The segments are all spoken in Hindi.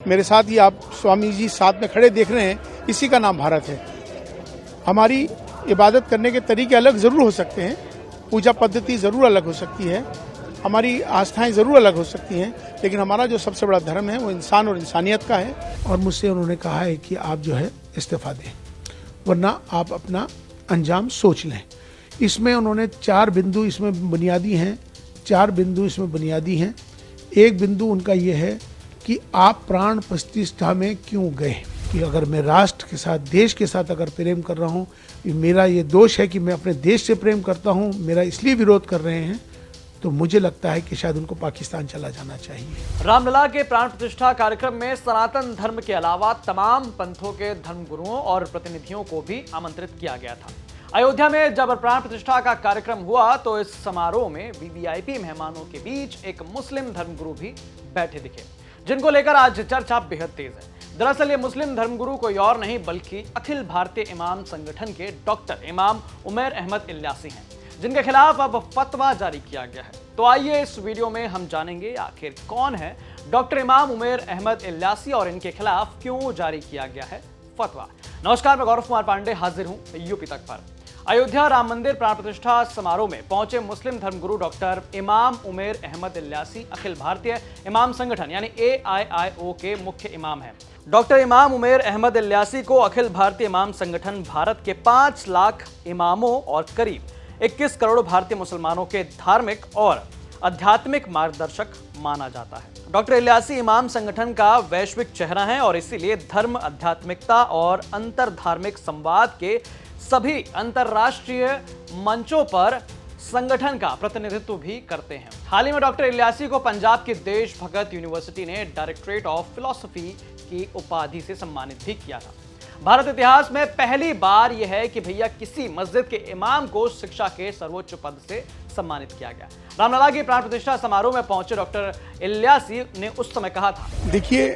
मेरे साथ ये आप स्वामी जी साथ में खड़े देख रहे हैं, इसी का नाम भारत है। हमारी इबादत करने के तरीके अलग ज़रूर हो सकते हैं, पूजा पद्धति ज़रूर अलग हो सकती है, हमारी आस्थाएं ज़रूर अलग हो सकती हैं, लेकिन हमारा जो सबसे बड़ा धर्म है वो इंसान और इंसानियत का है। और मुझसे उन्होंने कहा है कि आप जो है इस्तीफ़ा दें, वरना आप अपना अंजाम सोच लें। इसमें उन्होंने 4 बिंदु इसमें बुनियादी हैं, 4 बिंदु इसमें बुनियादी हैं। एक बिंदु उनका ये है कि आप प्राण प्रतिष्ठा में क्यों गए, कि अगर मैं राष्ट्र के साथ, देश के साथ अगर प्रेम कर रहा हूँ, मेरा ये दोष है कि मैं अपने देश से प्रेम करता हूँ, मेरा इसलिए विरोध कर रहे हैं, तो मुझे लगता है कि शायद उनको पाकिस्तान चला जाना चाहिए। रामलला के प्राण प्रतिष्ठा कार्यक्रम में सनातन धर्म के अलावा तमाम पंथों के धर्मगुरुओं और प्रतिनिधियों को भी आमंत्रित किया गया था। अयोध्या में जब प्राण प्रतिष्ठा का कार्यक्रम हुआ तो इस समारोह में वीवीआईपी मेहमानों के बीच एक मुस्लिम धर्मगुरु भी बैठे दिखे, जिनको लेकर आज चर्चा बेहद तेज है। दरअसल ये मुस्लिम धर्मगुरु कोई और नहीं बल्कि अखिल भारतीय इमाम संगठन के डॉक्टर इमाम उमैर अहमद इल्यासी हैं, जिनके खिलाफ अब फतवा जारी किया गया है। तो आइए इस वीडियो में हम जानेंगे आखिर कौन है डॉक्टर इमाम उमैर अहमद इल्यासी और इनके खिलाफ क्यों जारी किया गया है फतवा। नमस्कार, मैं गौरव कुमार पांडे हाजिर हूं यूपी तक पर। अयोध्या राम मंदिर प्राण प्रतिष्ठा समारोह में पहुंचे मुस्लिम धर्मगुरु डॉक्टर इमाम उमैर अहमद इल्यासी अखिल भारतीय इमाम संगठन यानी AIIO के मुख्य इमाम हैं। डॉक्टर इमाम उमैर अहमद इल्यासी को अखिल भारतीय इमाम संगठन भारत के 5 लाख इमामों और करीब 21 करोड़ भारतीय मुसलमानों के धार्मिक और आध्यात्मिक मार्गदर्शक माना जाता है। डॉक्टर इल्यासी इमाम संगठन का वैश्विक चेहरा है और इसीलिए धर्म, आध्यात्मिकता और अंतर धार्मिक संवाद के सभी अंतरराष्ट्रीय मंचों पर संगठन का प्रतिनिधित्व भी करते हैं। हाल ही में डॉक्टर इल्यासी को पंजाब की देशभगत यूनिवर्सिटी ने डायरेक्टरेट ऑफ फिलॉसफी की उपाधि से सम्मानित भी किया था। भारत इतिहास में पहली बार यह है कि भैया किसी मस्जिद के इमाम को शिक्षा के सर्वोच्च पद से सम्मानित किया गया। रामलला की प्राण प्रतिष्ठा समारोह में पहुंचे डॉक्टर इल्यासी ने उस समय कहा था, देखिए,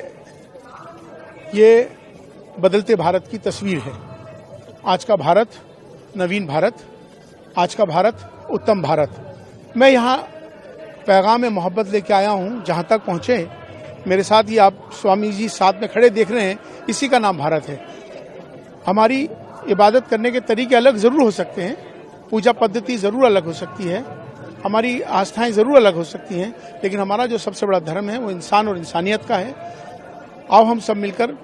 ये बदलते भारत की तस्वीर है। आज का भारत नवीन भारत, आज का भारत उत्तम भारत। मैं यहाँ पैगाम मोहब्बत लेके आया हूँ। जहाँ तक पहुँचे, मेरे साथ ये आप स्वामी जी साथ में खड़े देख रहे हैं, इसी का नाम भारत है। हमारी इबादत करने के तरीके अलग ज़रूर हो सकते हैं, पूजा पद्धति ज़रूर अलग हो सकती है, हमारी आस्थाएं ज़रूर अलग हो सकती हैं, लेकिन हमारा जो सबसे बड़ा धर्म है वो इंसान और इंसानियत का है। आओ हम सब मिलकर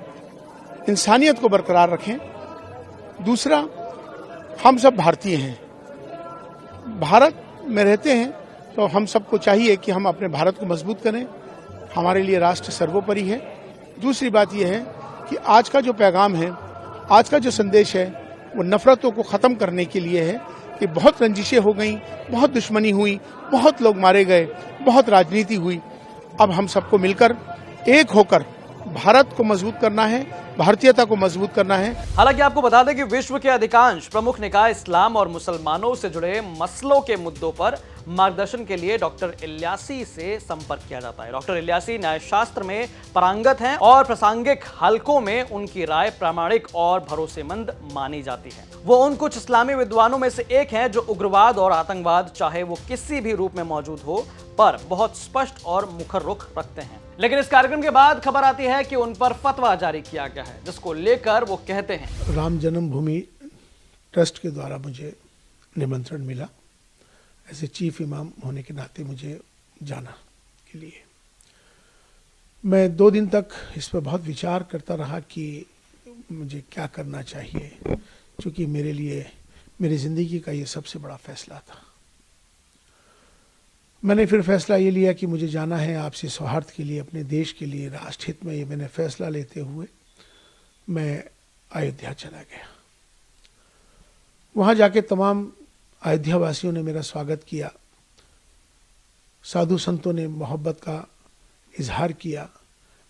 इंसानियत को बरकरार रखें। दूसरा, हम सब भारतीय हैं, भारत में रहते हैं, तो हम सबको चाहिए कि हम अपने भारत को मजबूत करें। हमारे लिए राष्ट्र सर्वोपरि है। दूसरी बात यह है कि आज का जो पैगाम है, आज का जो संदेश है, वो नफरतों को ख़त्म करने के लिए है कि बहुत रंजिशें हो गई, बहुत दुश्मनी हुई, बहुत लोग मारे गए, बहुत राजनीति हुई। अब हम सबको मिलकर एक होकर भारत को मजबूत करना है, भारतीयता को मजबूत करना है। हालांकि आपको बता दें कि विश्व के अधिकांश प्रमुख निकाय इस्लाम और मुसलमानों से जुड़े मसलों के मुद्दों पर मार्गदर्शन के लिए डॉक्टर इल्यासी से संपर्क किया जाता है। डॉक्टर इल्यासी न्यायशास्त्र में पारंगत हैं और प्रासंगिक हलकों में उनकी राय प्रामाणिक और भरोसेमंद मानी जाती है। वो उन कुछ इस्लामी विद्वानों में से एक हैं जो उग्रवाद और आतंकवाद, चाहे वो किसी भी रूप में मौजूद हो, पर बहुत स्पष्ट और मुखर रुख रखते हैं। लेकिन इस कार्यक्रम के बाद खबर आती है कि उन पर फतवा जारी किया गया है, जिसको लेकर वो कहते हैं, राम जन्मभूमि ट्रस्ट के द्वारा मुझे निमंत्रण मिला, ऐसे चीफ इमाम होने के नाते मुझे जाना के लिए। मैं 2 दिन तक इस पर बहुत विचार करता रहा कि मुझे क्या करना चाहिए, क्योंकि मेरे लिए मेरी ज़िंदगी का ये सबसे बड़ा फैसला था। मैंने फिर फैसला ये लिया कि मुझे जाना है आपसी सौहार्द के लिए, अपने देश के लिए, राष्ट्रहित में। ये मैंने फैसला लेते हुए मैं अयोध्या चला गया। वहाँ जाके तमाम अयोध्या वासियों ने मेरा स्वागत किया, साधु संतों ने मोहब्बत का इजहार किया,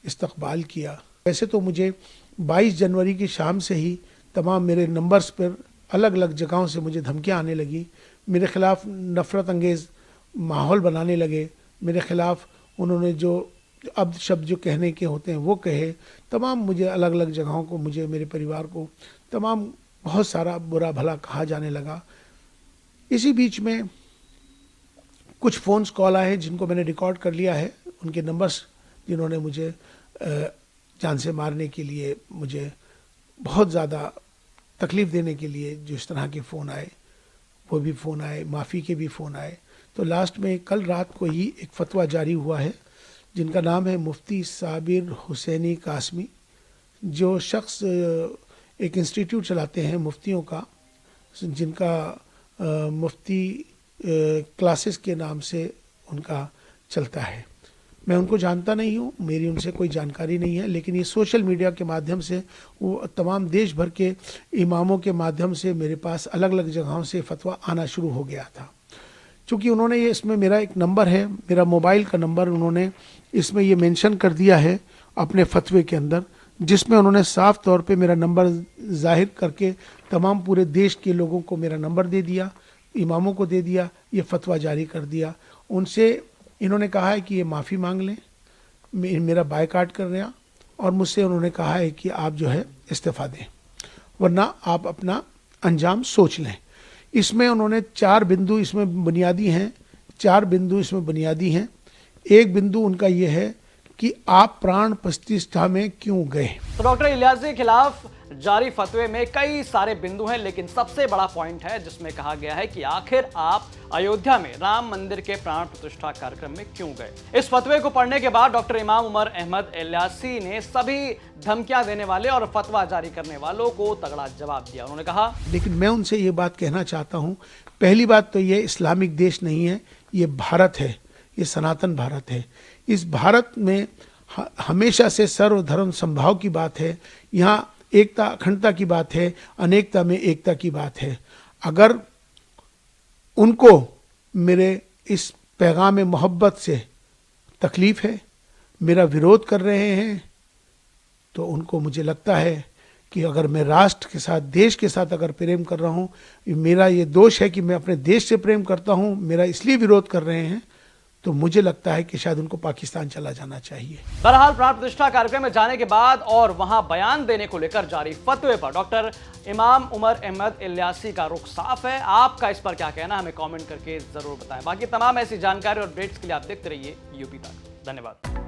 इस्तकबाल किया। वैसे तो मुझे 22 जनवरी की शाम से ही तमाम मेरे नंबर्स पर अलग अलग जगहों से मुझे धमकियाँ आने लगी, मेरे खिलाफ नफ़रत अंगेज़ माहौल बनाने लगे, मेरे खिलाफ उन्होंने जो अब शब्द जो कहने के होते हैं वो कहे। तमाम मुझे अलग अलग जगहों को, मुझे, मेरे परिवार को तमाम बहुत सारा बुरा भला कहा जाने लगा। इसी बीच में कुछ फ़ोन्स कॉल आए जिनको मैंने रिकॉर्ड कर लिया है, उनके नंबर्स जिन्होंने मुझे जान से मारने के लिए, मुझे बहुत ज़्यादा तकलीफ़ देने के लिए जो इस तरह के फ़ोन आए, वो भी फ़ोन आए, माफ़ी के भी फ़ोन आए। तो लास्ट में कल रात को ही एक फतवा जारी हुआ है, जिनका नाम है मुफ्ती साबिर हुसैनी कासमी, जो शख्स एक इंस्टीट्यूट चलाते हैं मुफ्तियों का, जिनका मुफ्ती क्लासेस के नाम से उनका चलता है। मैं उनको जानता नहीं हूँ, मेरी उनसे कोई जानकारी नहीं है, लेकिन ये सोशल मीडिया के माध्यम से वो तमाम देश भर के इमामों के माध्यम से मेरे पास अलग अलग जगहों से फतवा आना शुरू हो गया था। चूँकि उन्होंने ये, इसमें मेरा एक नंबर है, मेरा मोबाइल का नंबर उन्होंने इसमें ये मेंशन कर दिया है अपने फतवे के अंदर, जिसमें उन्होंने साफ तौर पे मेरा नंबर जाहिर करके तमाम पूरे देश के लोगों को मेरा नंबर दे दिया, इमामों को दे दिया, ये फतवा जारी कर दिया। उनसे इन्होंने कहा है कि ये माफ़ी मांग लें, मेरा बायकाट कर रहे हैं, और मुझसे उन्होंने कहा है कि आप जो है इस्तीफ़ा दें, वरना आप अपना अंजाम सोच लें। इसमें उन्होंने 4 बिंदु इसमें बुनियादी हैं, 4 बिंदु इसमें बुनियादी हैं। एक बिंदु उनका ये है कि आप प्राण प्रतिष्ठा में क्यों गए। तो डॉक्टर इलियासी के खिलाफ जारी फतवे में कई सारे बिंदु हैं, लेकिन सबसे बड़ा पॉइंट है जिसमें कहा गया है कि आखिर आप अयोध्या में राम मंदिर के प्राण प्रतिष्ठा कार्यक्रम में क्यों गए। इस फतवे को पढ़ने के बाद डॉक्टर इमाम उमर अहमद इलियासी ने सभी धमकियां देने वाले और फतवा जारी करने वालों को तगड़ा जवाब दिया। उन्होंने कहा, लेकिन मैं उनसे ये बात कहना चाहता हूँ, पहली बात तो ये इस्लामिक देश नहीं है, ये भारत है, ये सनातन भारत है। इस भारत में हमेशा से सर्वधर्म समभाव की बात है, यहाँ एकता अखंडता की बात है, अनेकता में एकता की बात है। अगर उनको मेरे इस पैगाम मोहब्बत से तकलीफ़ है, मेरा विरोध कर रहे हैं, तो उनको, मुझे लगता है कि अगर मैं राष्ट्र के साथ, देश के साथ अगर प्रेम कर रहा हूँ, मेरा ये दोष है कि मैं अपने देश से प्रेम करता हूँ, मेरा इसलिए विरोध कर रहे हैं, तो मुझे लगता है कि शायद उनको पाकिस्तान चला जाना चाहिए। बहरहाल प्राण प्रतिष्ठा कार्यक्रम में जाने के बाद और वहां बयान देने को लेकर जारी फतवे पर डॉक्टर इमाम उमर अहमद इलियासी का रुख साफ है। आपका इस पर क्या कहना, हमें कमेंट करके जरूर बताएं। बाकी तमाम ऐसी जानकारी और अपडेट्स के लिए आप देखते रहिए यूपी तक। धन्यवाद।